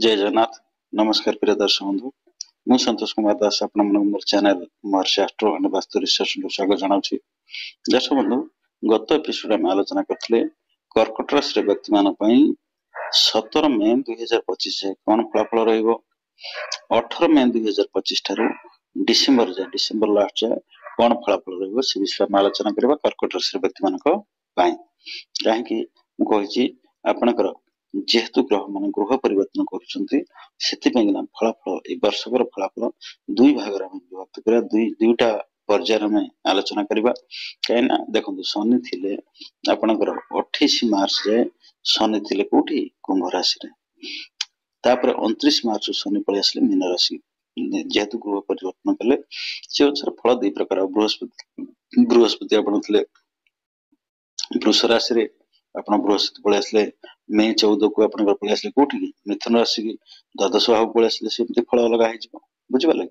जय जगन्नाथ। नमस्कार प्रिय दर्शक बंधु, मु संतोष कुमार दास आपण मोर channel Maharshi astro and vastu research स्वागत जनाऊँ। दर्शक बंधु, गत एपिसोड में आलोचना करते कर्कट राशि व्यक्ति मान 17 मे 2025 जाए कौन फलाफल रहिबो, 18 मे 2025 ठारू डिसेम्बर लास्ट जाए कौन फलाफल रहिबो से विषय में आलोचना करबा। कर्कट राशि व्यक्ति मानक पई काहेकि मु कहिछि आपनकर जेहेतु ग्रह मान ग्रह परिवर्तन कर फलाफल ए वर्षकर फलाफल दुई भाग विभक्त करा, दुईटा पर्यायर में आलोचना करबा। कहीं देखो शनि थिले आपनकर 28 मार्च जाए शनि थिले कोठी कुंभ राशि रे, तापर 29 मार्च शनि पळे आसले मीन राशि। जेहेतु ग्रह परिवर्तन कले से अनुसार फल दुई प्रकार। बृहस्पति आपण थिले वृष राशि रे, आपण बृहस्पति पळे आसले मे 14 को आपण पळे आसले कोठी मिथुन राशि की द्वादश भाव पळे आसले सेमती फल अलग आइ जिवो, बुझिबाले।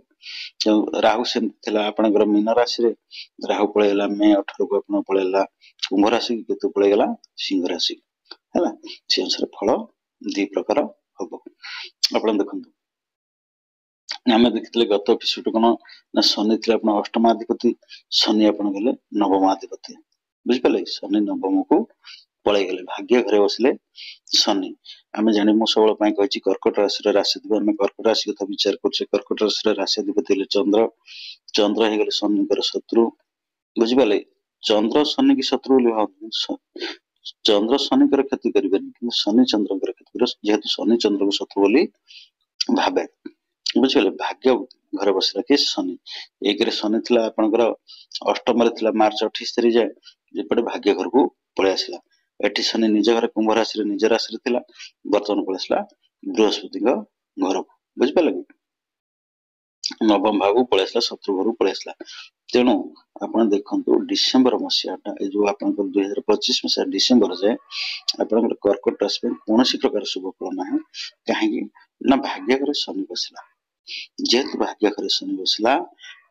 राहु सेमती थिला आपण मीन राशि रे, राहु पळेला मे 18 को आपण पळेला कुंभ राशि की, केतु पळेला सिंह राशि हैला। से अनुसार फल दुई प्रकार हबो। आपण देखंतु आमे देखितले गत एपिसोड कोन ना शनि थिला आपण अष्टमाधिपति, शनि आपण गेले नवमाधिपति, बुझिपाले। शनि नवम को पळे गेले, भाग्य घरे बसले शनि। आमे जानि मु सबल पई कहिछि कर्कट राशि रे राशिधिपति, आमे कर्कट राशि कथा विचार करछे। कर्कट राशि रे राशिधिपति ले चंद्र, चंद्र हे गेले शनि कर शत्रु, बुझिपाले। चंद्र शनि की शत्रु ले चंद्र शनि कर क्षति करिबेन, कि शनि चंद्र कर क्षति कर, जेहेतु शनि चंद्र को शत्रु बोली भाबे, बुझिपाले। भाग्य घरे बसला के शनि, एक रे शनि थिला आपनकर अष्टम रे थिला मार्च 28 तारिख जाए, जेपटे भाग्य घर को पळे आसिला। एठी शनि निज घर कुंभ राशि रे निज राशि रे थिला, वर्तमान पळे आसिला बृहस्पति घर को, बुझिपाले। नवम भाव को पळे आसिला, शत्रु घर को पळे आसिला। तेणु आपण देखंतु डिसेंबर मसियाटा ए जो आपनकर 2025 मसिया डिसेंबर जाए आपनकर कर्कट राशि में कोनोसी प्रकार शुभ फल नाही। काहेकि ना भाग्य घरे शनि बसिला, जेहेतु भाग्य घरे शनि बसिला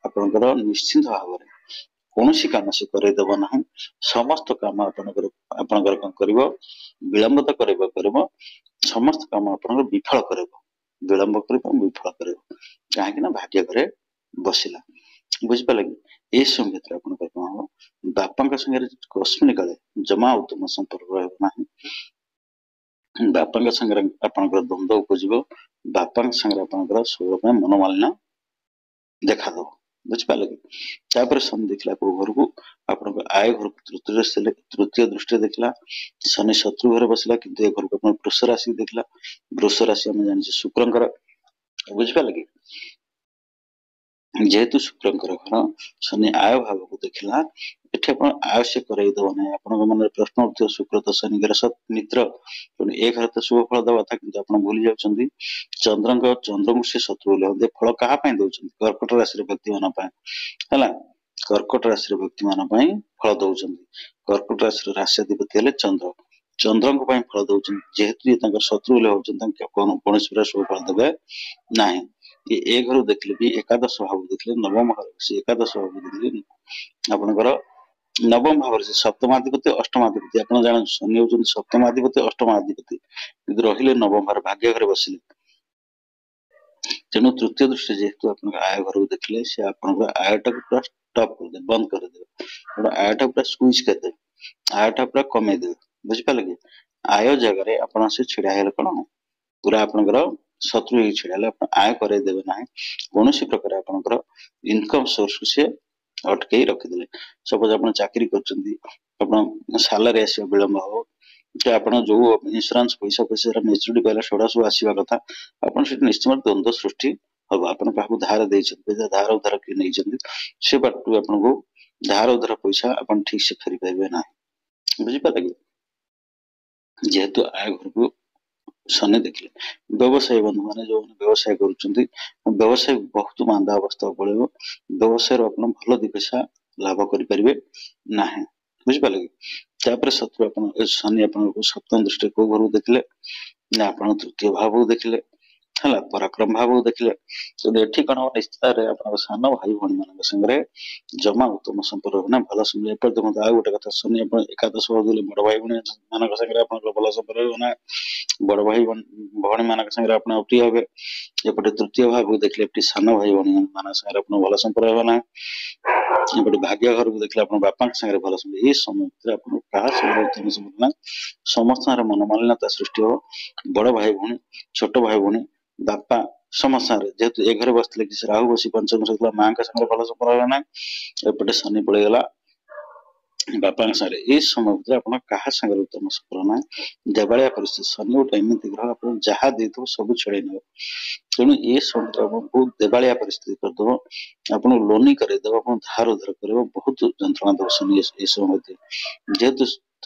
आपनकर निश्चित भाव रे कोनोसी काम से करे देबो नाही। समस्त काम आपनकर कोन करिवो, विलंब तो करबो, समस्त काम आपनकर विफल करबो, विलंब करबो, विफल करबो, काहेकि ना भाग्य घरे बसिला, बुझिपाले। ए समय आपनकर कोन हो, बापांका संगे कस्मिन काले जमा उत्तम संपर्क रहबो नाही। बापांका संगे आपनकर द्वंद्व उपजिबो, बापांका संगे आपनकर सब मनोमालिन्य देखा दो, बुझिपाले। तापर शनि देखला को घर को आपन आय घर तृतीय दृष्टि देखला, शनि शत्रु घर बसला, किंतु ए घर को अपन वृष राशि देखला। वृष राशि हम जानि शुक्रंकर, बुझिपाले कि जेहेतु शुक्रंकर घर शनि आय भाव को देखला, एठी अपन आय से करई दो नै। अपन मन प्रश्न उठो, शुक्र तो शनि ग्रह सत मित्र, पण ए घर तो शुभ फल दवा था, किंतु अपन भूली जाउछंदी चंद्र से शत्रु ले फल कहा पय दउछंदी, कर्कट राशि रे व्यक्ति मान पय हला। कर्कट राशि रे व्यक्ति मान पय फल दउछंदी। कर्कट राशि रे राशिधिपति हेले चंद्र, चंद्र को पय फल दउछंदी। जेहेतु ये तांकर शत्रु ले होछन, तांके कोनोसी प्रकार शुभ फल देबे नाही। ए घर देखले भी एकादश भाव देखले, नवम भाव से एकादश भाव देखले आपनकर नवम भाव से सप्तमाधिपति अष्टमाधिपति, आपण जान शनि होछन सप्तमाधिपति अष्टमाधिपति, किंतु रहिले नवम भाव भाग्य घरे बसिले। तेणु तृतीय दृष्टि जेहेतु आपन आय घर को देखले, से आपन आयटा को पूरा स्टॉप कर दे, बंद कर दे, आयटा पूरा स्क्वीज कर दे, आयटा पूरा कमे दे, बुझिपाले कि। आय जगह रे आपन से छिड़ा हेले कोन पूरा आपनकर शत्रु ही छिड़ाले, अपन आय करे देबे नाही। कोनोसी प्रकार आपनकर इनकम सोर्स से अटके रखिदेले। सपोज आपण चाकरी करचंदी, आपण सैलरी आसी विलंब हो, कि आपण जो इंश्योरेंस पैसा मेच्योरिटी पहला सोडा सब आसीबा कथा, आपण से निश्चित द्वंद्व सृष्टि हो। आपण काहू धार देछन, पैसा धार उधार कि नै जंदी, से बाटू आपण को धार उधार पैसा आपण ठीक से फेरी पाइबे नाही, बुझि पाले कि। जेहेतु आय घर को शनि देखले, व्यवसाय बंधु माने जो व्यवसाय करूचंती, व्यवसाय बहुत मांदा अवस्था पड़ेबो, व्यवसाय रो अपन भलो दी पैसा लाभ करि परिबे नाही, बुझि पाले कि। तापर शत्रु अपन शनि अपन को सप्तम दृष्टि को घर देखले ना, अपन तृतीय भाव को देखले हला, पराक्रम भाव को देखले। तो एठी कोन निश्चित रे अपन सान भाई भणी मान संगे जमा उत्तम संपर्क ना, भलो समय पर देखो आ गोटे कथा, शनि अपन एकादश भाव देले बड़ भाई भणी मान संगे अपन भलो संपर्क ना, बड़ भाई भौणी मान संगे आप प्रिय हे। एपटे तृतीय भाव को देखले सान भाई भौणी मान संगे आप भल संपर्क होना। एपटे भाग्य घर को देखले बापा संगे भल संपर्क ये समय क्या समस्त मनमालिन्यता सृष्टि हो। बड़ भाई भौणी छोट भाई भौणी बापा समस्त जेहेतु ए घर बसते कि राहु बसी पंचम सकता माँ संगे भल संपर्क होना। एपटे शनि पड़ेगा बापा सारे ये समय भितर आप क्या संगे उत्तम संपर्क ना देवालिया परिस्थिति शनि गोटे एमती ग्रह आप जहाँ दे सब छड़े ने तेणु ये समय बहुत देवालिया परिस्थिति करदेव आप लोनी करदेव आप धार उधार कर बहुत जंत्रणा दब शनि ये समय जेहेतु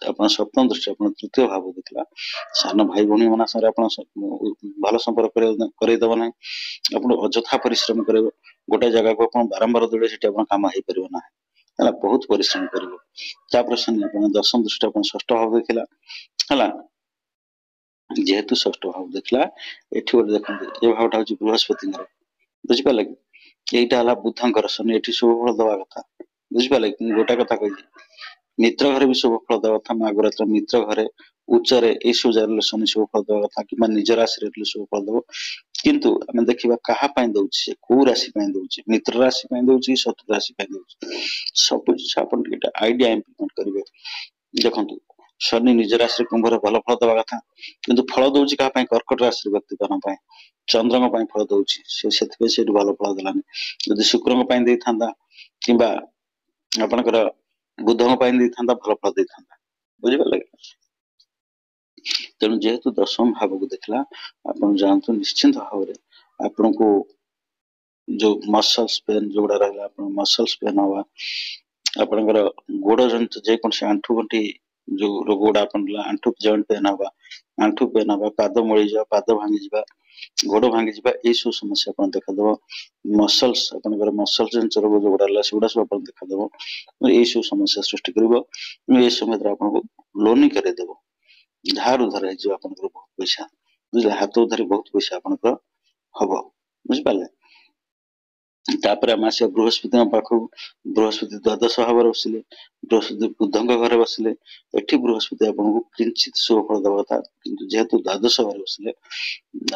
आप सप्तम दृष्टि आप तृतीय भाव देखला सान भाई भौणी मान सारे आप भल संपर्क करदेव ना आप अଯଥା परिश्रम कर गोटे जगह को आप बारंबार दौड़े से काम हो पार ना है बहुत परिश्रम कर शनि आप दशम दृष्टि आप षष्ठ भाव देखला है जेहेतु षष्ठ भाव देखला ये गोटे देखते ये भावटा हूँ बृहस्पति बुझिपारे कि यहाँ बुधंकर शनि ये शुभ फल दवा कथा बुझिपारे गोटा कथा कही मित्र घर भी शुभ फल दवा कथा मागुरात्र मित्र घरे उच्चरे ये सब जगह शनि शुभ फल दवा कथा कि निज राशि शुभ फल दब किंतु आम देखा क्या दौर कौ राशि दौर मित्र राशि दौर शत्रु राशि दौर सब जिन आप आइडिया इम्प्लीमेंट करेंगे देखो शनि निज राशि कुंभर भल फल दवा कथा किंतु फल दौर क्या कर्कट राशि व्यक्ति मान चंद्र फल दौर भल फल देलानी जदि शुक्र कि आपणकर बुध था भल फल दे था बुझिपारे तेणु जेहेतु दशम भाव को देखला आप जानते निश्चिंत भाव आपन को जो मसल्स पेन जो गुड़ा रहा मसल्स पेन हवा आपणकर गोड़ जनित जेकोसी आंठू गंठी जो रोग गुड़ा आंठू जॉइंट पेन हवा आंठू पेन हवा पाद मड़ी जा पाद भांगी जा गोड़ भांगी जा ये सब समस्या आप देखादेव मसल्स आपंकर मसल्स जनित रोग जो गुड़ा सेगुड़ा सब देखादेव ये सब समस्या सृष्टि कर ये समय आपको लोनी करदेव धार उधार हो बहुत पैसा बुझे हाथ उधार बहुत पैसा आपंकर हम बुझिपारे आसिया बृहस्पति पाखु बृहस्पति द्वादश भाव बसिले बृहस्पति बुधंग घर बसिले एटी बृहस्पति आपको किंचित शुभ फल दवा था किंतु जेहेतु द्वादश भाव बसिले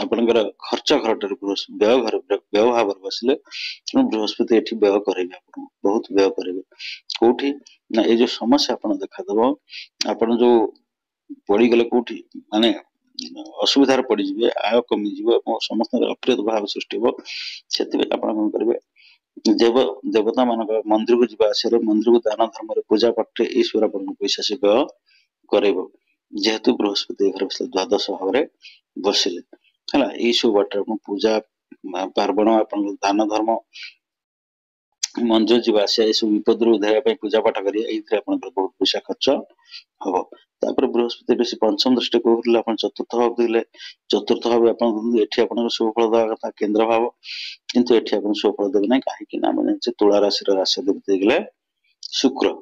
आपंकर खर्च घर व्यय घर व्यय भाव बसिले बृहस्पति ये व्यय करेंगे आप बहुत व्यय करेंगे कौटी ना ये जो समस्या आप देखादेव आप जो पड़गले कौटी माने असुविधार पड़े आय कमी समस्त अप्रिय भाव सृष्टि हो से करेंगे देव देवता मान मंदिर को जावास मंदिर को दान धर्म पूजा पाठ ईश्वर पैसा से व्यय कर जेहेतु बृहस्पति घर बस द्वादश भाव बसिले है यही सब बाटे पूजा पार्वण आप दान धर्म मंदिर जावास सब विपद उद्धार पूजा पाठ करें बहुत पैसा खर्च हम बृहस्पति पंचम दृष्टि कहते आप चतुर्थ भाव देखले चतुर्थ भाव आप शुभ फल देवा कथा केन्द्र भाव किंतु ये शुभ फल देवे ना कहीं तुला राशि राशिपति गले शुक्र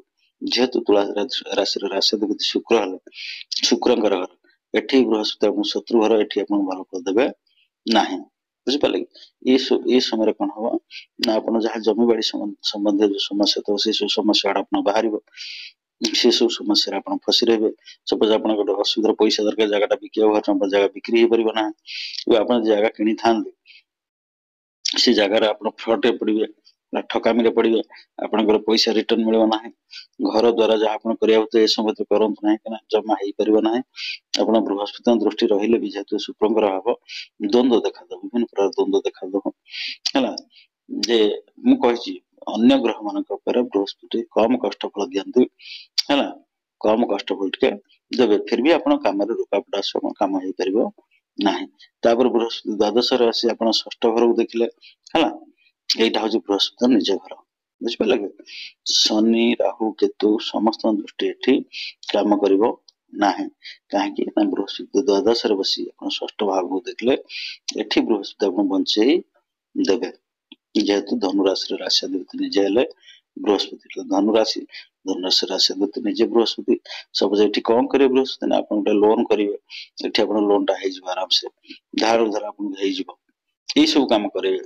जेहेतु तुला राशि राशिपति शुक्र है शुक्र घर एटी बृहस्पति शत्रु घर ये भल फल देवे ना बुझिपारे ये समय कौन हम ना आप जहाँ जमी बाड़ी संबंधी जो समस्या तो से सब समस्या आप बाहर से सब समस्या आप फसी रहे सपोज आप असुविधा पैसा दरकार जगह बिका जगह बिक्री हो पार ना आप जगह कि था से जगार आप फ्रड पड़े ठकामी पड़े आपंकर पैसा रिटर्न मिलना घर द्वारा जहाँ आप करते समय करूँ ना जमा हो पार ना आप बृहस्पति दृष्टि रही भी जेहतु शुक्र भाव द्वंद्व देखा विभिन्न प्रकार द्वंद्व देखा है जे मुझे अन्य ग्रह मान बृहस्पति कम कष्ट फल दिखाती है कम कष्ट फल टे देवे फिर भी आप कम रुकावट आस कम हो पार ना बृहस्पति द्वादश राशि आप षष्ठ घर को देखले है यहाँ हूँ बृहस्पति निज घर बुझिपारे शनि राहु केतु समस्त दृष्टि ये कम कर कहीं बृहस्पति द्वादश बसी षष्ठ भाव को देखले ये बृहस्पति आप बंचे देवे जेहेतु धनुराशि राशिपति निजे हेले बृहस्पति धनुराशि धनुराशि राशिपति निजे बृहस्पति सब ये कौन करेंगे बृहस्पति आप गोटे लोन करेंगे ये लोन टा हो आराम से धार उधार आप सब कम करेंगे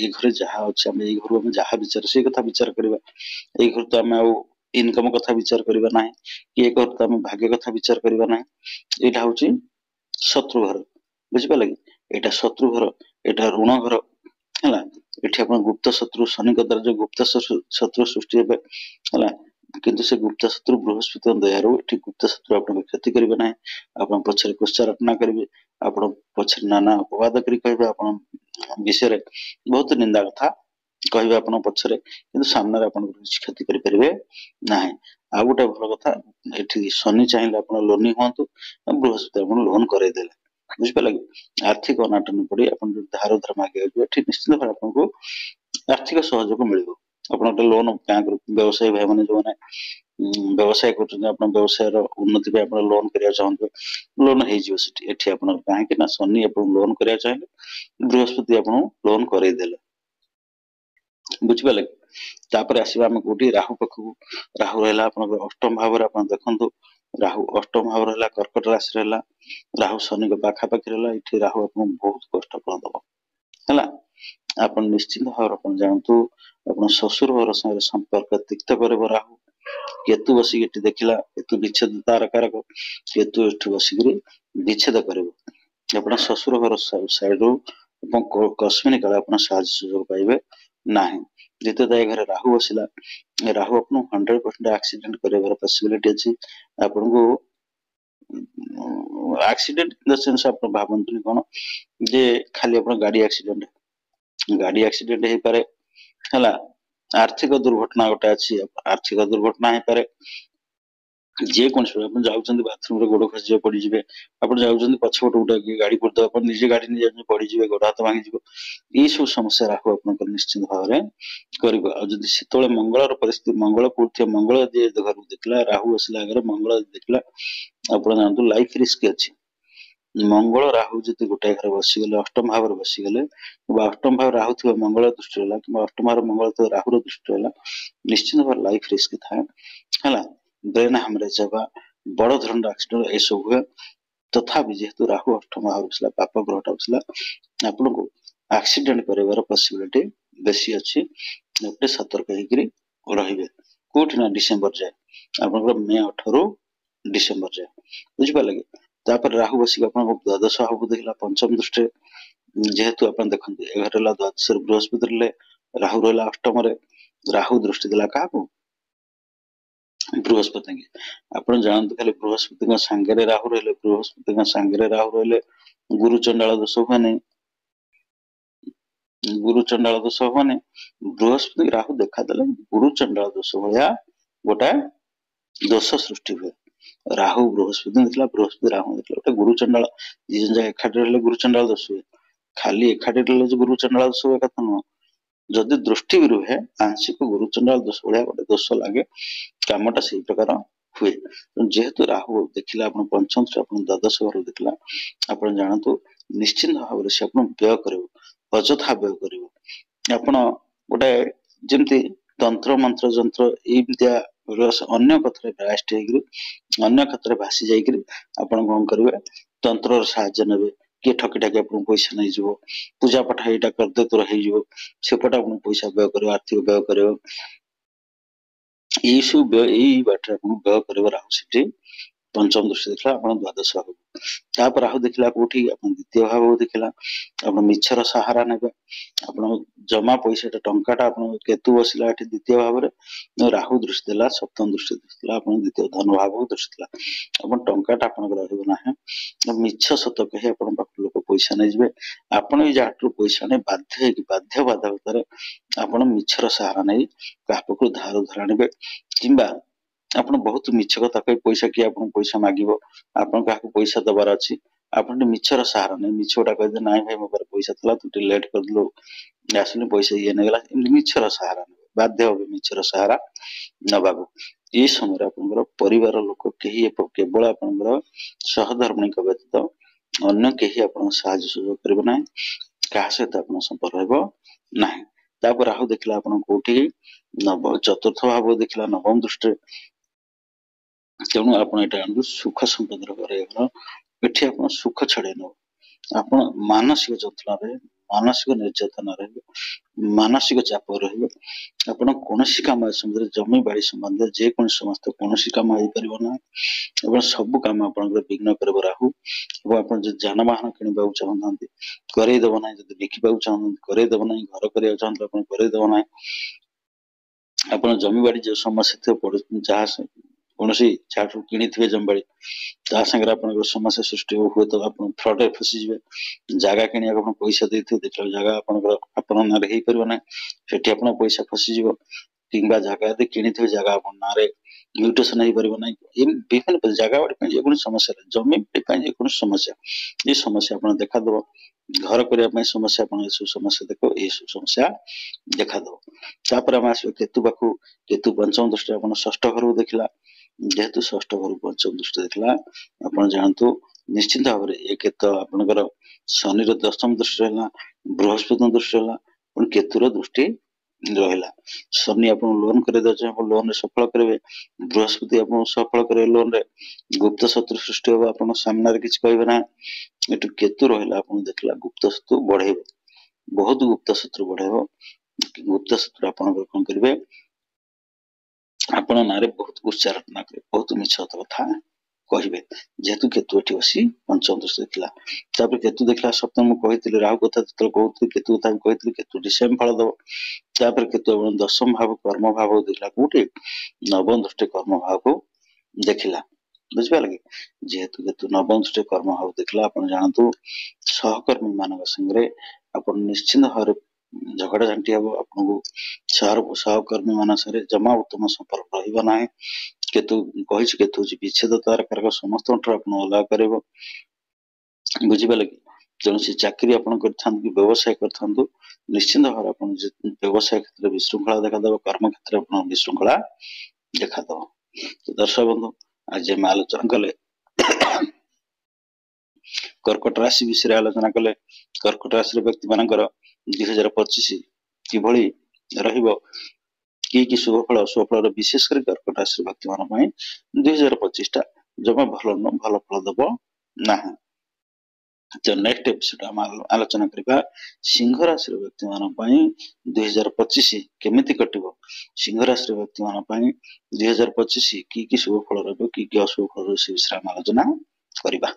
घर जहाँ अच्छे घर जहाँ विचार से कथा विचार करवा घर तो आम इनकम कथा विचार करबा नाही कि एक अर्थ हम भाग्य कथा विचार करबा नाही एटा होची शत्रु घर बुझि पाले कि एटा शत्रु घर एटा ऋण घर हला एठी अपन गुप्त शत्रु शनि द्वारा जो गुप्त शत्रु सृष्टि हेबे हला किंतु से गुप्त शत्रु बृहस्पति दयारु एठी गुप्त शत्रु अपन क्षति करबे नाही अपन पछरे कुश्चारटना करबे अपन पछरे नाना अपवाद करी कहबे अपन विषय रे बहुत निंदा कथा कहबे अपन पछरे किंतु सामने अपन कुछ क्षति करि परिबे नाही आ गोटे भल कथा एठी शनि चाहिए अपन लोनी होंतु बृहस्पति अपन लोन करे देले बुझ पाले आर्थिक अनाटन पड़ी अपन धार उधार मागे एठी निश्चित भाव आपको आर्थिक सहयोग मिलिबो अपन गोटे लोन बैंक व्यवसायी भाई माने जो व्यवसाय कर व्यवसाय उन्नति पे अपन लोन करिया चाहते लोन हो जाए एठी अपन कहीं ना शनि अपन लोन करिया चाहिए बृहस्पति अपन लोन करे देले बुझ पाले तापर आसीबा हम कोठी राहु पखु राहु रहला अपन अष्टम भाव रे अपन देखंतु राहु अष्टम भाव रहला कर्कट राशि रहला राहु शनि के पाखा पाखी रहला इठी राहु अपन बहुत कष्ट कर दबो हला अपन निश्चित भाव अपन जानतु अपन ससुर घर संगे संपर्क तिक्त करबो राहु केतु बसी एठी देखिला केतु विच्छेद तार कारक केतु एठी बसी विच्छेद करबो अपन ससुर घर साइड रो अपन कस्मिन काल अपन साहस सुयोग पाइबे नाही द्वितीय घर राहु बसिला राहु अपन 100% एक्सीडेंट करबार पॉसिबिलिटी अछि आपन को एक्सीडेंट इन द सेंस अपन भाबंतु कोन जे खाली अपन गाड़ी एक्सीडेंट हे पारे हला आर्थिक दुर्घटना गोटे अच्छी आर्थिक दुर्घटना हे पारे जे कौन अपन जाउछन बाथरूम रे गोड़ खसी पड़ी जिवे अपन जाउछन पछपट उठा गाड़ी पड़ता अपन निजे गाड़ी नि जाउछन पड़ी जिवे गोड़ हाथ भांगी जिवो ई सब समस्या राखो अपन निश्चित भाव रे करबो आ जदी सेतोले मंगल रो परिस्थिति मंगल पूर्ति मंगल जे घर देखला राहु असला घर मंगल देखला अपन जानतु लाइफ रिस्क अछि मंगल राहु जति गोटे घर बसी गले अष्टम भाव रे बसी गले अष्टम भाव राहु थी मंगल दृष्टि होला कि अष्टम भाव मंगल थी राहु रो दृष्टि होला निश्चित भाव लाइफ रिस्क थाए हला ब्रेन हेमरेज हवा बड़ धरण एक्सीडेंट ए सब हुए तथापि जेहेतु राहु अष्टम भाव बसला पाप ग्रहटा बसला आपन को एक्सीडेंट करबार पॉसिबिलिटी बेसी अछि गोटे सतर्क हेकरी रहिबे कोठी ना डिसेंबर जाए आपन मे 18 डिसेंबर जाए बुझ पाले कि तापर राहु बसी अपन द्वादश भाव देखला पंचम दृष्टि जेहेतु अपन देखंतु एघर रहला द्वादश बृहस्पति रहले राहु रहला अष्टम रे राहु दृष्टि देला काको बृहस्पति के अपन जानत खाली बृहस्पति का संगे राहु रहले बृहस्पति का संगे राहु रहले गुरु चंडाल दोष होने गुरु चंडाल दोष होने बृहस्पति राहु देखा देले गुरु चंडाल दोष भया गोटा दोष सृष्टि हुए राहु बृहस्पति देखला बृहस्पति राहु देखला गोटे गुरु चंडाल जिन जाय एखाटे रहले गुरु चंडाल दोष हुए खाली एखाटे रहले गुरु चंडाल दोष हुए कथा न जदि दृष्टि भी रुहे आंशिक गुरु चंडाल दोष भया गोटे दोष लागे कामटा से प्रकार हुए जेहेतु राहु देखिला अपन पंचम से अपन द्वादश घर देखला अपन जानतु निश्चित भाव से अपन व्यय करिवो अजथा व्यय करिवो अपन गोटे जेमति तंत्र मंत्र जंत्र ए विद्या अन्य कथरे ब्रास्ट हेगिरि अन्य कथरे भासी जाइकरि अपन कोन करिवे तंत्र सहायता नेबे के ठकी ठाकी अपन पैसा नै जिवो पूजा पाठ एटा करदे तो रहि जिवो सेपटा अपन पैसा व्यय करिवो आर्थिक व्यय करिवो यीशु यही बाटे अपन व्यय करिवो राहु सिटी पंचम दृष्टि देखला अपन द्वादश भाव तापर राहु देखला कोठी अपन द्वितीय भाव देखला अपन मिच्छर सहारा नेबे अपन जमा पैसा टंकाटा अपन केतु बसिला एठी द्वितीय भाव रे राहु दृष्टि देला सप्तम दृष्टि देला अपन द्वितीय धन भाव दृष्टि देला अपन टंकाटा अपन रहइबो नाही मिच्छ सत कहे अपन बाक लोक पैसा नै जिवे अपन ई जाटू पैसा नै बाध्य बाधकतारे अपन मिच्छर सहारा नै कापको धार धराणबे किंबा आपण बहुत मिछ कथा कहि पैसा कि आपण पैसा मागिबो आपण काको पैसा दबार अछि आपण मिछर सहारा नै मिछोटा कहि दे नाइ भाई मो पर पैसा थला तू लेट कर दलो आसने पैसा ये नेगला मिछर सहारा बाध्य हो मिछर सहारा नबागो ए समय आपण परिवार लोक केही केवल आपण सहधर्मिक व्यतीत अन्य केही आपण साहाय्य सहयोग करबो नै काहा सहित आपण संपर्क रहबो नाही तापर राहु देखला आपण कोठी नव चतुर्थ भाव देखला नवम दृष्टि तेणु आपण एटा सुख संपद रे एठी आपण सुख छड़े न आपण मानसिक जंत्रणा रे मानसिक निर्यातना मानसिक चाप रहिबो आपण कोनोसी काम संबंध जमी बाड़ी संबंध जे कोन समस्त कोनोसी काम होई परिबो ना एवं सब काम आपण विघ्न करबो राहु एवं आपण जे जानवाहन किनिबा चाहନ୍ତି करे देबो ना जदि लिखिबा चाहନ୍ତି करे देबो ना घर करे चाहନ୍ତି आपण करे देबो ना आपण जमी बाड़ी जे समस्या थे पड़ जहाँ कोनोसी छाटू किनिथिबे जमी बाड़ी ता संगे आपण समस्या सृष्टि हुए तो आपण फ्रॉड रे फसी जिवे जागा किनिया आपण पैसा देथिबे देखला जागा आपण नारे हेई परबो ना सेठी आपण पैसा फसी जिवो किंबा जागा दे किनिथिबे जागा आपण नारे म्यूटेशन हेई परबो ना इन विभिन्न जागा बाड़ी पे जे कोन समस्या जमी बाड़ी पे जे कोन समस्या ये समस्या आपण देखा दो घर करिया पे समस्या आपण ए समस्या देखो ए समस्या देखा दो तापर हम आसो केतु बाखु केतु पंचम दृष्टि आपण षष्ठ घर देखला जेहेतु षष्ठ घर पंचम दृष्टि देखला आपण जानतु निश्चित भाव रे एक तो आपनकर शनि रो दशम दृष्टि रहला बृहस्पति दृष्टि रहला पण केतु रो दृष्टि रहला शनि आपण लोन करे दो आपण लोन सफल करबे बृहस्पति आपण सफल करे लोन रे गुप्त शत्रु सृष्टि हो आपण सामने रे किछ कहबे ना एटु केतु रहला आपण देखला गुप्त शत्रु बढ़ेबो बहुत गुप्त शत्रु बढ़ेबो गुप्त शत्रु आपण कोन करबे आपण नारे बहुत उच्चारण करे बहुत मिछ कथा कहबे जेहेतु केतु एठी बसी पंचम दृष्टि देखला तापर केतु देखला सप्तम कहितले राहु कथा तो कहत केतु कथा कहितले केतु डिसेम फल दो तापर केतु आपण दशम भाव कर्म भाव देखला कोठी नवम दृष्टि कर्म भाव को देखला बुझबा लगे जेहेतु केतु नवम दृष्टि कर्म भाव देखला आपण जानतु सहकर्मी मानव संगे आपण निश्चित भाव झगड़ा झांटी हम आपको सहकर्मी मान सरे जमा उत्तम संपर्क रहिबा ना केतु कहि केतु विच्छेद तार कारक समस्त आपण अलग करबो बुझिबा लगे जन से चाकरी आपण करथान कि व्यवसाय करथान निश्चित भाव आपण व्यवसाय क्षेत्र विशृंखला देखा दबो कर्म क्षेत्र आपण विशृंखला देखा दबो तो दर्शक बंधु आज हम आलोचना कले कर्कट राशि विषय आलोचना कले कर्कट राशि व्यक्ति मानकर 2025 किभଳି रहिबो कि शुभफल अशुभफल विशेष कर कर्कट राशि व्यक्ति मान 2025 टा जमा भल फल दबो ना तो नेक्स्ट एपिसोड हम आलोचना करबा सिंह राशि व्यक्ति मान 2025 केमिति कटिबो सिंह राशि व्यक्ति मान 2025 कि शुभफल रहिबो कि अशुभफल से विषय हम आलोचना करबा।